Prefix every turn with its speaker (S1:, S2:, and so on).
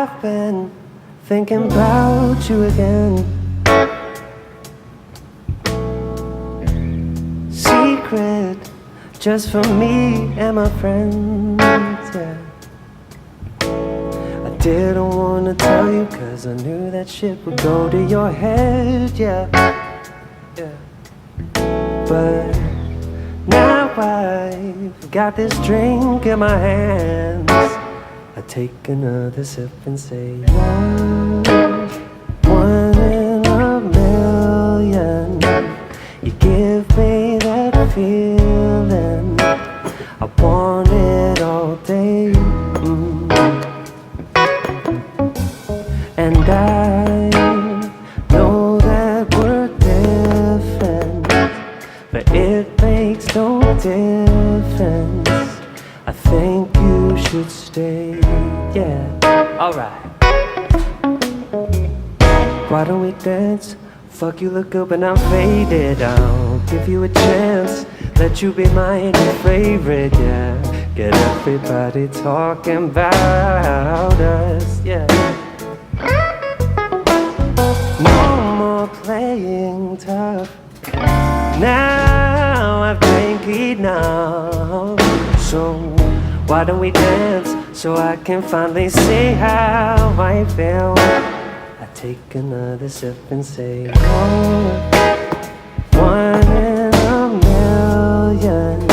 S1: I've been thinking about you again. Secret, just for me and my friends, yeah. I didn't wanna tell you, cause I knew that shit would go to your head, yeah, yeah. But now I've got this drink in my hands. I take another sip and say, one in a million. You give me that feeling, I want it all day. And I know that we're different, but it makes no difference. I think you should stay, yeah. Alright. Why don't we dance? Fuck, you look good but I'm faded. I'll give you a chance, let you be my new favorite, yeah. Get everybody talking about us, yeah. No more playing tough, now I've drank enough. So why don't we dance, so I can finally say how I feel. I take another sip and say, one in a million.